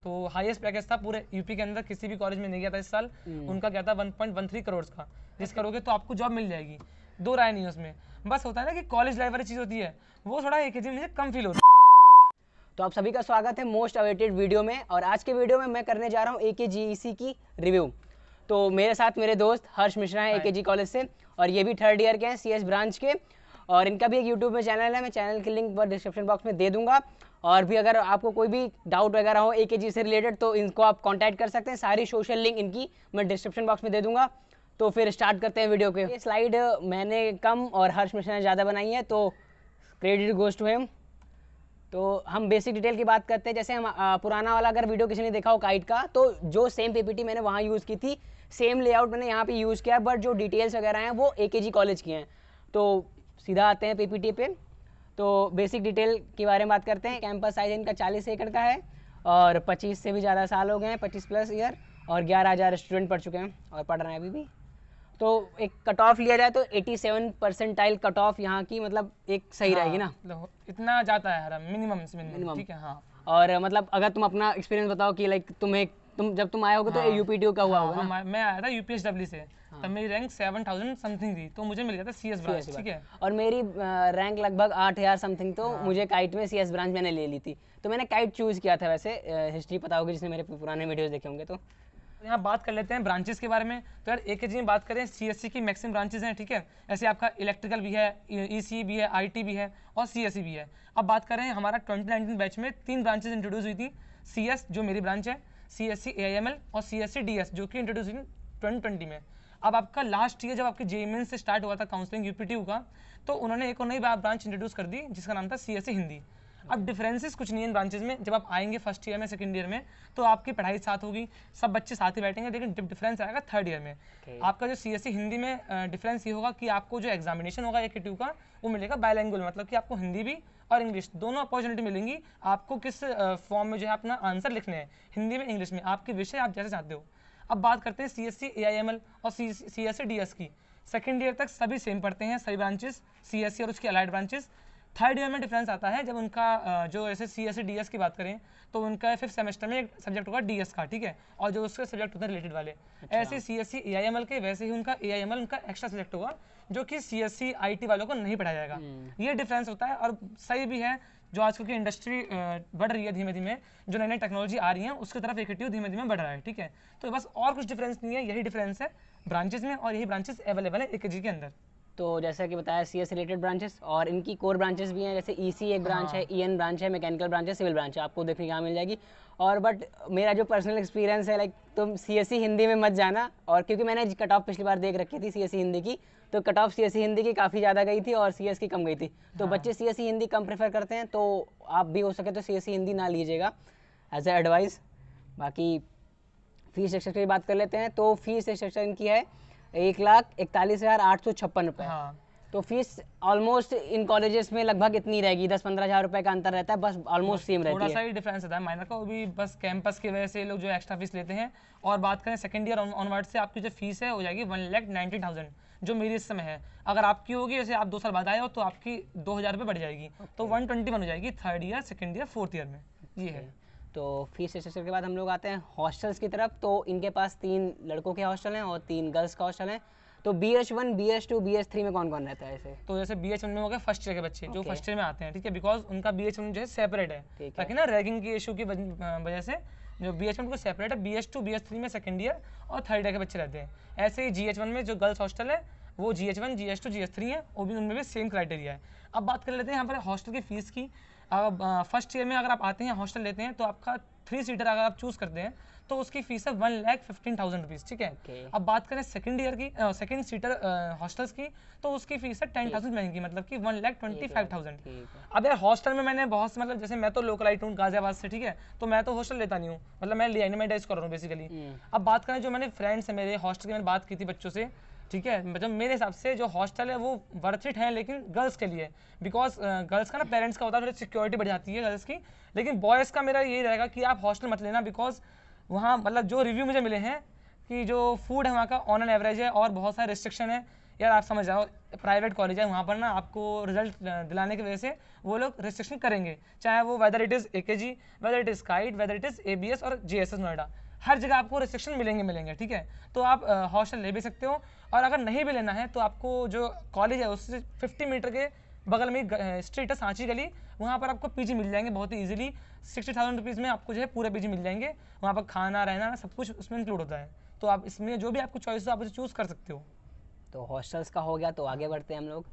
तो highest package था पूरे यूपी के अंदर, किसी भी कॉलेज में नहीं गया था इस साल। उनका क्या था 1.13 करोड़ का, जिस करोगे तो आपको जॉब मिल जाएगी, दो राय नहीं है उसमें। बस होता है ना कि कॉलेज लाइफ वाली चीज़ होती है, वो थोड़ा AKG में कम फील होती है। तो आप सभी का स्वागत है मोस्ट अवेटेड वीडियो में। और आज के वीडियो में मैं करने जा रहा हूँ AKGEC की रिव्यू। तो मेरे साथ मेरे दोस्त हर्ष मिश्रा हैं AKG कॉलेज से, और ये भी थर्ड ईयर के हैं CS ब्रांच के, और इनका भी एक यूट्यूब में चैनल है, मैं चैनल की लिंक पर डिस्क्रिप्शन बॉक्स में दे दूंगा। और भी अगर आपको कोई भी डाउट वगैरह हो AKG से रिलेटेड तो इनको आप कॉन्टैक्ट कर सकते हैं। सारी सोशल लिंक इनकी मैं डिस्क्रिप्शन बॉक्स में दे दूंगा। तो फिर स्टार्ट करते हैं वीडियो के। ये स्लाइड मैंने कम और हर्ष मिश्रा ने ज़्यादा बनाई है, तो क्रेडिट गोज़ टू हिम। तो हम बेसिक डिटेल की बात करते हैं। जैसे हम पुराना वाला अगर वीडियो किसी ने देखा हो काइट का, तो जो सेम PPT मैंने वहाँ यूज़ की थी, सेम लेआउट मैंने यहाँ पे यूज़ किया, बट जो डिटेल्स वगैरह हैं वो AKG कॉलेज की हैं। तो सीधा आते हैं PPT पे। तो बेसिक डिटेल के बारे में बात करते हैं। कैंपस साइज इनका 40 एकड़ का है, और 25 से भी ज़्यादा साल हो गए हैं, 25+ ईयर, और 11,000 स्टूडेंट पढ़ चुके हैं और पढ़ रहे हैं अभी भी। तो एक कट ऑफ लिया जाए तो 87 परसेंटाइल कट ऑफ यहाँ की, मतलब एक सही रहेगी ना, इतना जाता है हर मिनिमम, ठीक है। हाँ, और मतलब अगर तुम अपना एक्सपीरियंस बताओ कि लाइक तुम जब तुम आए होगे तो UPTU का हुआ होगा ना? मैं आया था UPSW से, तब मेरी रैंक 7000 समथिंग थी, तो मुझे मिल गया था CS ब्रांच, ठीक है। और मेरी रैंक लगभग 8000 समथिंग, तो मुझे काइट में CS ब्रांच मैंने ले ली थी, तो मैंने काइट चूज़ किया था। वैसे हिस्ट्री पता होगी जिसने मेरे पुराने वीडियोस देखे होंगे। तो यहाँ बात कर लेते हैं ब्रांचेस के बारे में। तो यार AKG में बात करें, CSC की मैक्सिमम ब्रांचेस हैं, ठीक है। ऐसे आपका इलेक्ट्रिकल भी है, ECE भी है, IT भी है, और CSE भी है। अब बात करें, हमारा 2019 बैच में 3 ब्रांचेस इंट्रोड्यूस हुई थी। CS जो मेरी ब्रांच है, CSC AIML और CSC DS जो कि इंट्रोड्यूस हुई 2020 में। अब आपका लास्ट ईयर जब आपके JEE मेंस से स्टार्ट हुआ था काउंसलिंग UPTU का, तो उन्होंने एक और नई ब्रांच इंट्रोड्यूस कर दी जिसका नाम था CSC हिंदी। अब डिफरेंसेस कुछ नहीं है इन ब्रांचेस में। जब आप आएंगे फर्स्ट ईयर में, सेकंड ईयर में, तो आपकी पढ़ाई साथ होगी, सब बच्चे साथ ही बैठेंगे, लेकिन डिफरेंस आएगा थर्ड ईयर में। आपका जो CSC हिंदी में डिफरेंस ये होगा कि आपको जो एग्जामिनेशन होगा AKTU का, वो मिलेगा बायलैंग्वेज, मतलब कि आपको हिंदी भी और इंग्लिश दोनों अपॉर्चुनिटी मिलेंगी। आपको किस फॉर्म में जो है अपना आंसर लिखने हैं, हिंदी में, इंग्लिश में, आपके विषय आप जैसे चाहते हो। अब बात करते हैं CSC AIML और CSC DS की। सेकेंड ईयर तक सभी सेम पढ़ते हैं, सभी ब्रांचेस, CSC और उसकी अलाइड ब्रांचेस। थर्ड ईयर में डिफरेंस आता है जब उनका जो ऐसे CSC DS की बात करें, तो उनका 5th सेमेस्टर में एक सब्जेक्ट होगा DS का, ठीक है, और जो उसके सब्जेक्ट होते हैं रिलेटेड वाले। ऐसे CSC AIML के वैसे ही उनका AIML उनका एक्स्ट्रा सब्जेक्ट होगा, जो कि CSC IT वालों को नहीं पढ़ाया जाएगा। ये डिफरेंस होता है, और सही भी है। जो आजकल की इंडस्ट्री बढ़ रही है धीमे धीमे, जो नई नई टेक्नोलॉजी आ रही है, उसकी तरफ AKTU धीमे धीमे बढ़ रहा है, ठीक है। तो बस और कुछ डिफरेंस नहीं है, यही डिफरेंस है ब्रांचेस में, और यही ब्रांचेस अवेलेबल है AKG के अंदर। तो जैसा कि बताया CS रिलेटेड ब्रांचेस, और इनकी कोर ब्रांचेस भी हैं, जैसे EC एक ब्रांच है, EN ब्रांच है, मैकेनिकल ब्रांच है, सिविल ब्रांच है, आपको देखने को यहाँ मिल जाएगी। और बट मेरा जो पर्सनल एक्सपीरियंस है, लाइक तुम CSC हिंदी में मत जाना, और क्योंकि मैंने कट ऑफ पिछली बार देख रखी थी CSC हिंदी की, तो कट ऑफ CSC हिंदी की काफ़ी ज़्यादा गई थी और CS की कम गई थी। तो बच्चे CSC हिंदी कम प्रेफर करते हैं, तो आप भी हो सके तो CSC हिंदी ना लीजिएगा एज ए एडवाइस। बाकी फीस स्ट्रक्चर की बात कर लेते हैं। तो फीस स्ट्रक्चर इनकी है 1,41,856 रुपये। तो फीस ऑलमोस्ट इन कॉलेजेस में लगभग इतनी रहेगी, 10-15 हज़ार रुपये का अंतर रहता है, बस ऑलमोस्ट सेम रहती है। थोड़ा सा ही डिफरेंस रहता है माइनर का, वो भी बस कैंपस की वजह से लोग जो एक्स्ट्रा फीस लेते हैं। और बात करें सेकंड ईयर ऑनवर्ड से, आपकी जो फीस है हो जाएगी 1,90,000, जो मेरी इस समय है। अगर आपकी होगी, जैसे आप 2 साल बाद आए हो, तो आपकी 2,000 रुपये बढ़ जाएगी, तो 121 हो जाएगी third year, second year, fourth year में। ये है। तो फीस स्ट्रक्चर के बाद हम लोग आते हैं हॉस्टल्स की तरफ। तो इनके पास 3 लड़कों के हॉस्टल हैं और 3 गर्ल्स का हॉस्टल हैं। तो BH1, BH2, BH3 में कौन कौन रहता है ऐसे? तो जैसे BH1 में हो गए फर्स्ट ईयर के बच्चे, जो फर्स्ट ईयर में आते हैं, ठीक है, बिकॉज उनका BH1 जो है सेपरेट है, ताकि ना रैगिंग की इशू की वजह से जो BH1 को सेपरेट है। BH2, BH3 में सेकंड ईयर और थर्ड ईयर के बच्चे रहते हैं। ऐसे ही GH1 में जो गर्ल्स हॉस्टल है, वो GH1, GH2, GH3 है, वो भी उनमें भी सेम क्राइटेरिया है। अब बात कर लेते हैं यहाँ पर हॉस्टल की फीस की। फर्स्ट ईयर में अगर आप आते हैं, हॉस्टल लेते हैं, तो आपका 3 सीटर अगर आप चूज़ करते हैं, तो उसकी फीस है 1,15,000 रुपीज़, ठीक है। अब बात करें सेकंड ईयर की, सेकंड सीटर हॉस्टल्स की, तो उसकी फीस है 10,000 महंगी, मतलब कि 1,25,000। अब यार हॉस्टल में मैंने बहुत से, मतलब जैसे मैं तो लोकलाइट हूँ गाजियाबाद से, ठीक है, तो मैं तो हॉस्टल लेता नहीं हूँ, मतलब मैं लिया नहीं, मैं डेस्क कर रहा हूँ बेसिकली। अब बात करें, जो मैंने फ्रेंड्स हैं मेरे हॉस्टल की, मैंने बात की थी बच्चों से, ठीक है, मतलब मेरे हिसाब से जो हॉस्टल है वो वर्थ इट है, लेकिन गर्ल्स के लिए, बिकॉज गर्ल्स का ना पेरेंट्स का होता है, थोड़ी सिक्योरिटी बढ़ जाती है गर्ल्स की। लेकिन बॉयज़ का मेरा यही रहेगा कि आप हॉस्टल मत लेना, बिकॉज वहाँ मतलब जो रिव्यू मुझे मिले हैं कि जो फूड है वहाँ का ऑन एन एवरेज है, और बहुत सारे रिस्ट्रिक्शन है। यार आप समझ जाओ प्राइवेट कॉलेज है, वहाँ पर ना आपको रिजल्ट दिलाने की वजह से वो लोग रिस्ट्रिक्शन करेंगे, चाहे वो whether it is AKG, whether it is kite, whether it is ABS और JSS नोएडा, हर जगह आपको रिस्ट्रिक्शन मिलेंगे, ठीक है। तो आप हॉस्टल ले भी सकते हो, और अगर नहीं भी लेना है तो आपको जो कॉलेज है उससे 50 मीटर के बगल में स्ट्रीट है सांची गली, वहाँ पर आपको PG मिल जाएंगे बहुत ही ईजिली। 60,000 रुपीज़ में आपको जो है पूरे PG मिल जाएंगे, वहाँ पर खाना रहना सब कुछ उसमें इंक्लूड होता है। तो आप इसमें जो भी आपको चॉइस हो आप उसे चूज़ कर सकते हो। तो हॉस्टल्स का हो गया, तो आगे बढ़ते हैं हम लोग।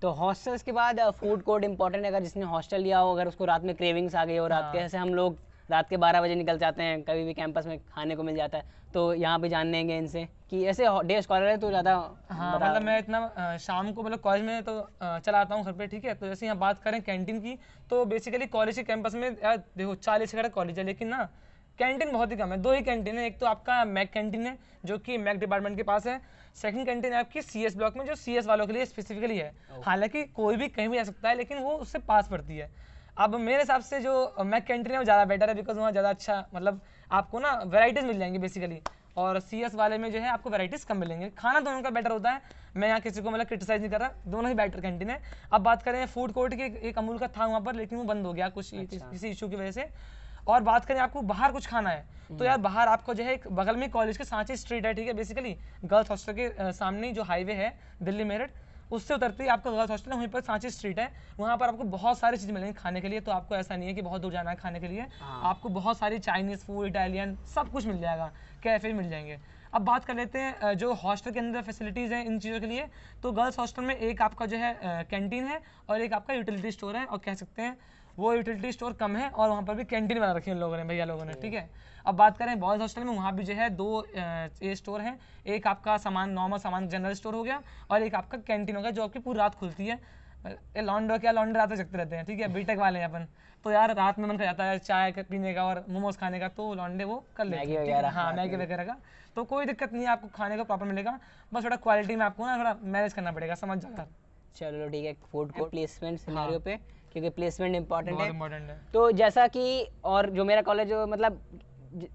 तो हॉस्टल्स के बाद फूड कोर्ट इंपॉर्टेंट है। अगर जिसने हॉस्टल लिया हो, अगर उसको रात में क्रेविंग्स आ गई हो, रात के हाँ। ऐसे हम लोग रात के 12 बजे निकल जाते हैं, कभी भी कैंपस में खाने को मिल जाता है, तो यहाँ पे जान लेंगे इनसे कि ऐसे डे स्कॉलर है तो ज़्यादा हाँ मतलब मैं इतना शाम को मतलब कॉलेज में तो चला आता हूँ घर पे, ठीक है। तो जैसे यहाँ बात करें कैंटीन की, तो बेसिकली कॉलेज के कैंपस में यार देखो 40 एकड़ कॉलेज है, लेकिन ना कैंटीन बहुत ही कम है। 2 ही कैंटीन है, एक तो आपका मैक कैंटीन है जो कि मैक डिपार्टमेंट के पास है, सेकंड कैंटीन है आपकी CS ब्लॉक में जो CS वालों के लिए स्पेसिफिकली है। हालांकि कोई भी कहीं भी आ सकता है, लेकिन वो उससे पास पड़ती है। अब मेरे हिसाब से जो मैक कैंटीन है वो ज़्यादा बेटर है, बिकॉज वहाँ ज़्यादा अच्छा मतलब आपको ना वैराइटीज़ मिल जाएंगी बेसिकली, और CS वाले में जो है आपको वैराइटीज़ कम मिलेंगे। खाना दोनों का बेटर होता है, मैं यहाँ किसी को मतलब क्रिटिसाइज नहीं कर रहा, दोनों ही बेटर कैंटीन है। अब बात करें फूड कोर्ट की, एक अमूल का था वहाँ पर, लेकिन वो बंद हो गया कुछ किसी इशू की वजह से। और बात करें आपको बाहर कुछ खाना है, तो यार बाहर आपको जो है एक बगल में कॉलेज के सांची स्ट्रीट है, ठीक है। बेसिकली गर्ल्स हॉस्टल के सामने जो हाईवे है दिल्ली मेरठ, उससे उतरते ही आपका गर्ल्स हॉस्टल है, वहीं पर सांची स्ट्रीट है। वहाँ पर आपको बहुत सारी चीज़ें मिलेंगी खाने के लिए, तो आपको ऐसा नहीं है कि बहुत दूर जाना है खाने के लिए। आपको बहुत सारी चाइनीज़ फूड, इटालियन सब कुछ मिल जाएगा, कैफ़े मिल जाएंगे। अब बात कर लेते हैं जो हॉस्टल के अंदर फैसिलिटीज़ हैं इन चीज़ों के लिए। तो गर्ल्स हॉस्टल में एक आपका जो है कैंटीन है और एक आपका यूटिलिटी स्टोर है, और कह सकते हैं वो यूटिलिटी स्टोर कम है और वहाँ पर भी कैंटीन बना रखी है उन लोगों ने, भैया लोगों ने, ठीक है। अब बात करें बॉयज़ हॉस्टल में, वहाँ भी जो है 2 स्टोर हैं, एक आपका सामान नॉर्मल सामान जनरल स्टोर हो गया, और एक आपका कैंटीन हो गया जो आपकी पूरी रात खुलती है। ये लॉन्डो क्या लॉन्डे रात जगते रहते हैं, ठीक है, बीटेक वाले हैं अपन, तो यार रात में मन कर जाता है चाय पीने का और मोमोज खाने का, तो लॉन्डे वो कर लेते हैं, ठीक है। हाँ मैगी वगैरह का, तो कोई दिक्कत नहीं है, आपको खाने का प्रॉपर मिलेगा, बस थोड़ा क्वालिटी में आपको ना थोड़ा मैनेज करना पड़ेगा, समझ जाओ। चलो ठीक है, फूड कोर्ट प्लेसमेंट सिनेरियो पे, क्योंकि प्लेसमेंट इंपॉर्टेंट इंपॉर्टेंट है। तो जैसा कि और जो मेरा कॉलेज मतलब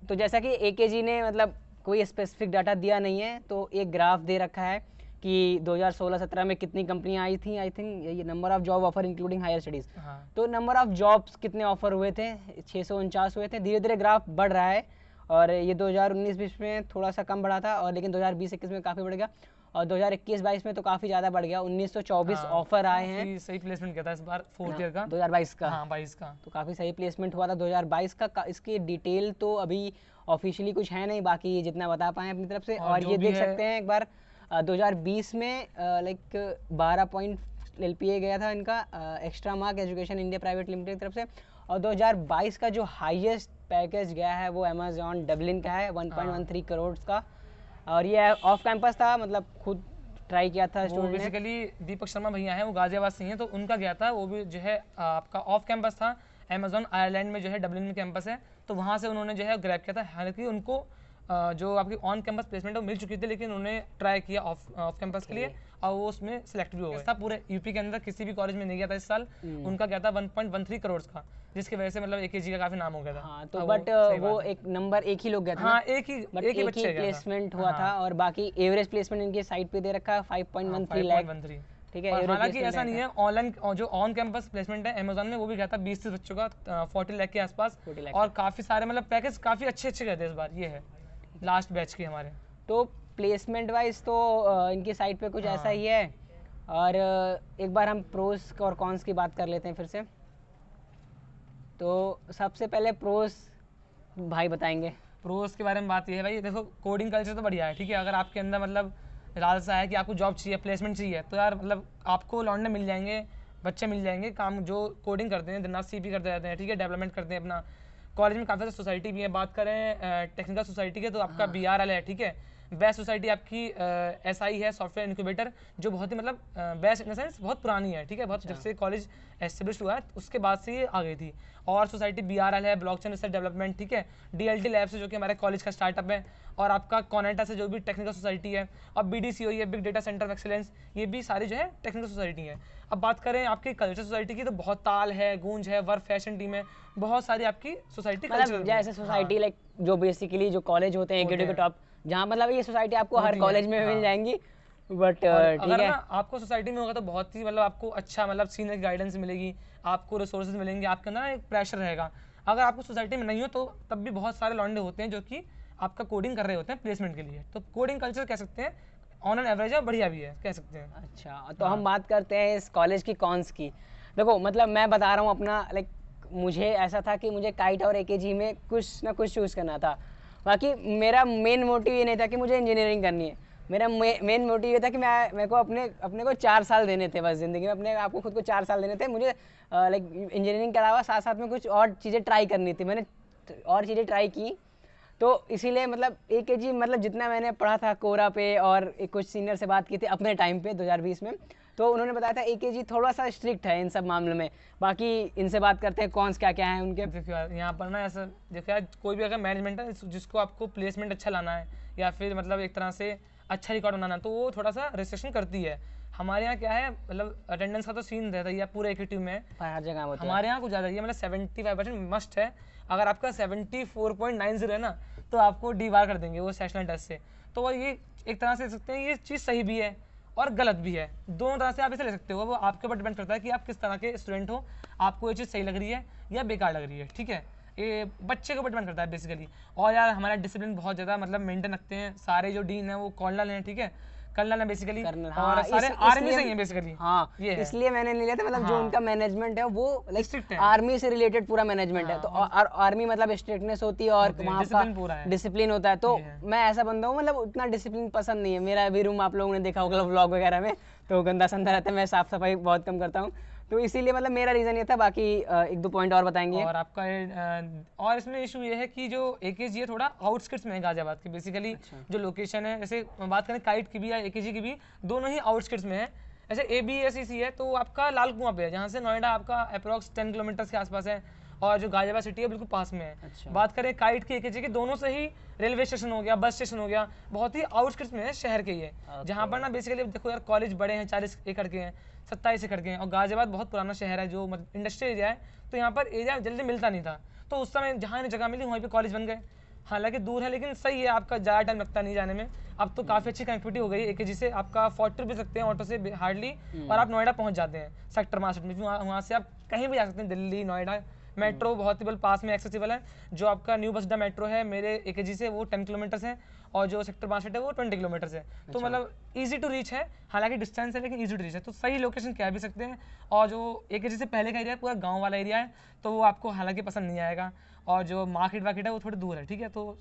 तो जैसा कि AKG ने मतलब कोई स्पेसिफिक डाटा दिया नहीं है, तो एक ग्राफ दे रखा है कि 2016-17 में कितनी कंपनियां आई थी। आई थिंक ये number of job offer including higher studies. तो नंबर ऑफ जॉब्स कितने ऑफर हुए थे, 649 हुए थे। धीरे धीरे ग्राफ बढ़ रहा है, और ये 2019-20 में थोड़ा सा कम बढ़ा था, और लेकिन 2020-21 में काफ़ी बढ़ गया, और 2021-22 में तो काफ़ी ज़्यादा बढ़ गया। 1924 ऑफर आए हैं। सही प्लेसमेंट किया था इस बार फोर्थ ईयर का, 2022 का। हाँ 22 का, तो काफ़ी सही प्लेसमेंट हुआ था 2022 का। इसकी डिटेल तो अभी ऑफिशियली कुछ है नहीं, बाकी जितना बता पाए अपनी तरफ से। और ये देख सकते हैं एक बार 2020 में लाइक 12 पॉइंट LPA गया था इनका, extra mark education India private limited की तरफ से। और 2022 का जो हाईएस्ट पैकेज गया है वो अमेजॉन डबलिन का है, 1.13 करोड़ का, और ये ऑफ कैंपस था, मतलब खुद ट्राई किया था स्टूडेंट ने। बेसिकली दीपक शर्मा भैया हैं, वो गाजियाबाद से ही हैं, तो उनका गया था, वो भी जो है आपका ऑफ कैंपस था। अमेजॉन आयरलैंड में जो है डबलिन में कैंपस है, तो वहाँ से उन्होंने जो है ग्रैब किया था। हालांकि उनको जो आपकी ऑन कैंपस प्लेसमेंट है वो मिल चुकी थी, लेकिन उन्होंने ट्राई किया ऑफ कैंपस के लिए, और वो उसमें सिलेक्ट भी हो गया था। पूरे यूपी के अंदर किसी भी कॉलेज में नहीं गया था इस साल, उनका गया था 1.13 करोड़ का, जिसकी वजह से मतलब AKG का काफी नाम हो गया था। हाँ, तो बट वो एक नंबर एक ही लोग गया था। हाँ एक ही बच्चे प्लेसमेंट हुआ था, और बाकी एवरेज प्लेसमेंट इनके साइट पे दे रखा है 5.13 लाख, ठीक है। हालांकि ऐसा नहीं है, ऑनलाइन जो ऑन कैंपस प्लेसमेंट है अमेजॉन में वो भी गया था 20 से बच्चों का 40 लाख के आसपास, और काफी सारे मतलब पैकेज काफी अच्छे गए थे इस बार। ये है लास्ट बैच के हमारे। तो प्लेसमेंट वाइज तो इनकी साइट पे कुछ ऐसा ही है। और एक बार हम प्रोस और कॉन्स की बात कर लेते हैं फिर से। तो सबसे पहले प्रोस भाई बताएंगे। प्रोस के बारे में बात ये है भाई, देखो कोडिंग कल्चर तो बढ़िया है, ठीक है। अगर आपके अंदर मतलब लालसा है कि आपको जॉब चाहिए, प्लेसमेंट चाहिए, तो यार मतलब आपको लौंडे मिल जाएंगे, बच्चे मिल जाएंगे काम जो कोडिंग करते हैं, दिन रात CP करते रहते हैं, ठीक है, डेवलपमेंट करते हैं अपना। कॉलेज में काफ़ी सारी सोसाइटी भी है, बात करें टेक्निकल सोसाइटी के तो आपका BRL है, ठीक है। बेस्ट सोसाइटी आपकी SI है, सॉफ्टवेयर इनक्यूबेटर, जो बहुत ही मतलब बेस्ट इन द सेंस बहुत पुरानी है, ठीक है, बहुत जब से कॉलेज एस्टेब्लिश हुआ है उसके बाद से ये आ गई थी। और सोसाइटी BRL है, ब्लॉकचेन रिसर्च डेवलपमेंट, ठीक है। DLT लैब से जो कि हमारे कॉलेज का स्टार्टअप है, और आपका कॉनेटा से जो भी टेक्निकल सोसाइटी है, और BDCO है, big data centre of excellence, ये भी सारी जो है टेक्निकल सोसाइटी है। अब बात करें आपकी कल्चर सोसाइटी की, तो बहुत ताल है, गूंज है, वर्क फैशन टीम है, बहुत सारी आपकी सोसाइटी मतलब जैसे सोसाइटी लाइक जो बेसिकली जो कॉलेज होते हैं एग्जीक्यूटिव के टॉप, जहाँ मतलब ये सोसाइटी आपको हर कॉलेज में मिल जाएंगी, बट ठीक अगर है। ना आपको सोसाइटी में होगा तो बहुत ही मतलब आपको अच्छा मतलब सीनियर की गाइडेंस मिलेगी, आपको रिसोर्सेज मिलेंगे, आपके अंदर ना एक प्रेशर रहेगा। अगर आपको सोसाइटी में नहीं हो तो तब भी बहुत सारे लौंडे होते हैं जो कि आपका कोडिंग कर रहे होते हैं प्लेसमेंट के लिए। तो कोडिंग कल्चर कह सकते हैं ऑन एन एवरेज है, बढ़िया भी है कह सकते हैं। अच्छा, तो हम बात करते हैं इस कॉलेज की कॉन्स की। देखो मतलब मैं बता रहा हूँ अपना, लाइक मुझे ऐसा था कि मुझे काइट और एकेजी में कुछ ना कुछ चूज़ करना था। बाकी मेरा मेन मोटिव ये नहीं था कि मुझे इंजीनियरिंग करनी है। मेरा मेन मोटिव ये था कि मेरे को अपने को 4 साल देने थे बस ज़िंदगी में, अपने आप को खुद को 4 साल देने थे। मुझे लाइक इंजीनियरिंग के अलावा साथ साथ में कुछ और चीज़ें ट्राई करनी थी। मैंने और चीज़ें ट्राई की, तो इसीलिए मतलब एकेजी मतलब जितना मैंने पढ़ा था कोरा पे और कुछ सीनियर से बात की थी अपने टाइम पे 2020 में, तो उन्होंने बताया था एकेजी थोड़ा सा स्ट्रिक्ट है इन सब मामलों में। बाकी इनसे बात करते हैं कौन क्या क्या है उनके। देखो यार यहाँ पर ना ऐसा देखो यार, कोई भी अगर मैनेजमेंट है जिसको आपको प्लेसमेंट अच्छा लाना है या फिर मतलब एक तरह से अच्छा रिकॉर्ड बनाना है, तो वो थोड़ा सा रिस्ट्रिक्शन करती है। हमारे यहाँ क्या है मतलब अटेंडेंस का तो सीन रहता है पूरे एक टीम में, हर जगह होता है। हमारे यहाँ कुछ ज़्यादा ही है, मतलब 75% मस्ट है। अगर आपका 74.90 है ना तो आपको डी बार कर देंगे वो सेशनल टेस्ट से। तो वो ये एक तरह से ले सकते हैं, ये चीज़ सही भी है और गलत भी है, दोनों तरह से आप इसे ले सकते हो। वो आपके ऊपर डिपेंड करता है कि आप किस तरह के स्टूडेंट हो, आपको ये चीज़ सही लग रही है या बेकार लग रही है, ठीक है। ये बच्चे के ऊपर डिपेंड करता है बेसिकली। और यार हमारा डिसिप्लिन बहुत ज़्यादा मतलब मेंटेन रखते हैं, सारे जो डीन है वो कर्नल हैं, ठीक है, कर्नल है बेसिकली, कर्नल, और हाँ, सारे आर्मी से ही हैं बेसिकली। हाँ, ये है। इसलिए मैंने नहीं लिया था, मतलब जो हाँ। उनका मैनेजमेंट है वो लाइक Strict है। आर्मी से रिलेटेड पूरा मैनेजमेंट है। तो आर्मी मतलब स्ट्रिक्टनेस होती है और होती है, वहाँ discipline पूरा का है। डिसिप्लिन होता है। तो ये है। मैं ऐसा बंदा हूँ मतलब उतना डिसिप्लिन पसंद नहीं है। मेरा भी रूम आप लोगों ने देखा होगा व्लॉग वगैरह में, तो गंदा संदा रहता है, मैं साफ सफाई बहुत कम करता हूँ। तो इसीलिए मतलब मेरा रीज़न ये था। बाकी एक दो पॉइंट और बताएंगे। और आपका और इसमें इशू ये है कि जो एकेजी है थोड़ा आउटस्कर्ट्स में है गाजियाबाद के बेसिकली। अच्छा। जो लोकेशन है, जैसे बात करें काइट की भी या एकेजी की भी, दोनों ही आउटस्कर्ट्स में है। जैसे ABSEC है तो आपका लाल कुआं पे है, जहाँ से नोएडा आपका अप्रॉक्स 10 किलोमीटर के आसपास है, और जो गाजियाबाद सिटी है बिल्कुल पास में है। अच्छा। बात करें काइट की एकेजी की, दोनों से ही रेलवे स्टेशन हो गया, बस स्टेशन हो गया, बहुत ही आउटस्कर्ट्स में है शहर के ये। जहाँ पर ना बेसिकली देखो यार कॉलेज बड़े हैं, 40 एकड़ के हैं, 27 एकड़ के हैं, और गाजियाबाद बहुत पुराना शहर है जो मतलब इंडस्ट्रियल एरिया है, तो यहाँ पर एरिया जल्दी मिलता नहीं था। तो उस समय जहाँ इन्हें जगह मिली वहीं पे कॉलेज बन गए। हालांकि दूर है लेकिन सही है, आपका ज़्यादा टाइम लगता नहीं जाने में। अब तो काफ़ी अच्छी कनेक्टिविटी हो गई है एकेजी से, आपका 40 रुपये सकते हैं ऑटो से हार्डली, और आप नोएडा पहुँच जाते हैं सेक्टर 62 में। वहाँ से आप कहीं भी जा सकते हैं, दिल्ली, नोएडा। मेट्रो बहुत ही पास में एक्सेसिबल है। जो आपका न्यू बस अड्डा मेट्रो है मेरे एकेजी से वो 10 किलोमीटर्स है, और जो सेक्टर 62 है वो 20 किलोमीटर्स है। तो मतलब ईजी टू रीच है, हालांकि डिस्टेंस है लेकिन ईजी टू रीच है, तो सही लोकेशन कह भी सकते हैं। और जो एकेजी से पहले का एरिया है पूरा गाँव वाला एरिया है, तो वो आपको हालांकि पसंद नहीं आएगा। और जो मार्केट वार्केट है वो थोड़ी दूर है, ठीक है, तो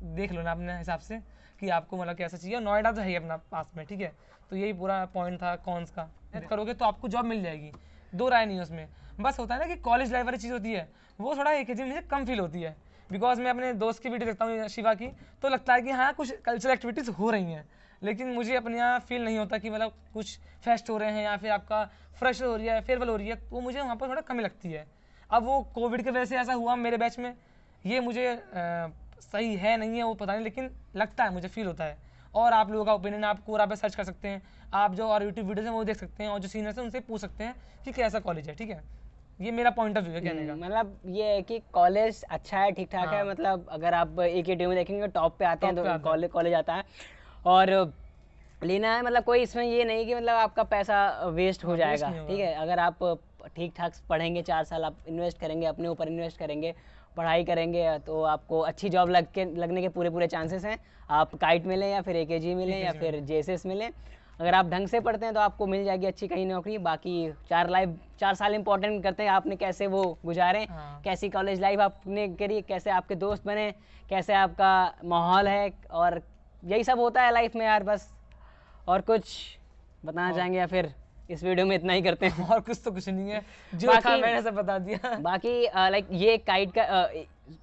देख लो ना अपने हिसाब से कि आपको मतलब कैसा चाहिए। नोएडा तो है ही अपना पास में, ठीक है। तो यही पूरा पॉइंट था कॉन्स का। करोगे तो आपको जॉब मिल जाएगी, दो राय नहीं है उसमें। बस होता है ना कि कॉलेज लाइफ वाली चीज़ होती है, वो थोड़ा एकेजी में मुझे कम फील होती है। बिकॉज मैं अपने दोस्त की वीडियो देखता हूँ शिवा की, तो लगता है कि हाँ कुछ कल्चरल एक्टिविटीज़ हो रही हैं, लेकिन मुझे अपने यहाँ फील नहीं होता कि मतलब कुछ फेस्ट हो रहे हैं या फिर आपका फ्रेश हो रही है, फेयरवेल हो रही है, तो मुझे वहाँ पर थोड़ा कमी लगती है। अब वो कोविड की वजह से ऐसा हुआ मेरे बैच में, ये मुझे सही है नहीं है वो पता नहीं, लेकिन लगता है, मुझे फील होता है। और आप लोगों का ओपिनियन आप कोरा पे सर्च कर सकते हैं, आप जो और यूट्यूब वीडियोज़ हैं वो देख सकते हैं, और जो सीनियर्स हैं उनसे पूछ सकते हैं कि कैसा कॉलेज है, ठीक है। ये मेरा पॉइंट ऑफ व्यू है कहने का। मतलब ये है कि कॉलेज अच्छा है, ठीक ठाक है। हाँ। मतलब अगर आप AKTU में देखेंगे टॉप पे आते हैं, टॉप पे तो आता है। कॉलेज आता है। और लेना है मतलब कोई इसमें ये नहीं कि मतलब आपका पैसा वेस्ट हो जाएगा, नहीं होगा। ठीक है। अगर आप ठीक ठाक पढ़ेंगे, 4 साल आप इन्वेस्ट करेंगे, अपने ऊपर इन्वेस्ट करेंगे, पढ़ाई करेंगे, तो आपको अच्छी जॉब लगने के पूरे चांसेस हैं। आप काइट मिलें या फिर AKG मिलें या फिर JSS मिलें, अगर आप ढंग से पढ़ते हैं तो आपको मिल जाएगी अच्छी कहीं नौकरी। बाकी 4 साल इंपॉर्टेंट करते हैं, आपने कैसे वो गुजारे, हाँ। कैसी कॉलेज लाइफ आपने करी, कैसे आपके दोस्त बने, कैसे आपका माहौल है, और यही सब होता है लाइफ में यार बस। और कुछ बताना चाहेंगे या फिर इस वीडियो में इतना ही करते हैं? और कुछ तो कुछ नहीं है, जो था मैंने सब बता दिया। बाकी लाइक ये काइट का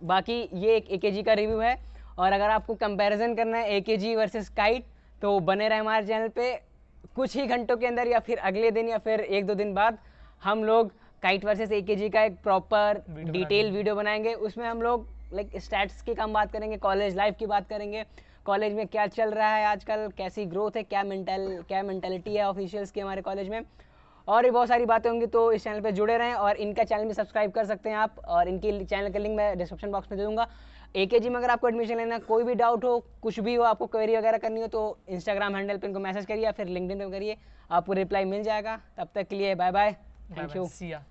बाकी ये एक AKG का रिव्यू है, और अगर आपको कंपैरिजन करना है AKG वर्सेस काइट, तो बने रहे हमारे चैनल पे। कुछ ही घंटों के अंदर या फिर अगले दिन या फिर 1-2 दिन बाद हम लोग काइट वर्सेस AKG का एक प्रॉपर डिटेल वीडियो बनाएंगे। उसमें हम लोग लाइक स्टैट्स की कम बात करेंगे, कॉलेज लाइफ की बात करेंगे, कॉलेज में क्या चल रहा है आजकल, कैसी ग्रोथ है, क्या मेंटालिटी है ऑफिशियल्स की हमारे कॉलेज में, और भी बहुत सारी बातें होंगी। तो इस चैनल पे जुड़े रहें, और इनका चैनल भी सब्सक्राइब कर सकते हैं आप, और इनकी चैनल का लिंक मैं डिस्क्रिप्शन बॉक्स में दे दूँगा। AKG में अगर आपको एडमिशन लेना, कोई भी डाउट हो, कुछ भी हो, आपको क्वेरी वगैरह करनी हो तो इंस्टाग्राम हैंडल पे इनको मैसेज करिए या फिर लिंक्डइन पे करिए, आपको रिप्लाई मिल जाएगा। तब तक के लिए bye bye, thank you. Siya.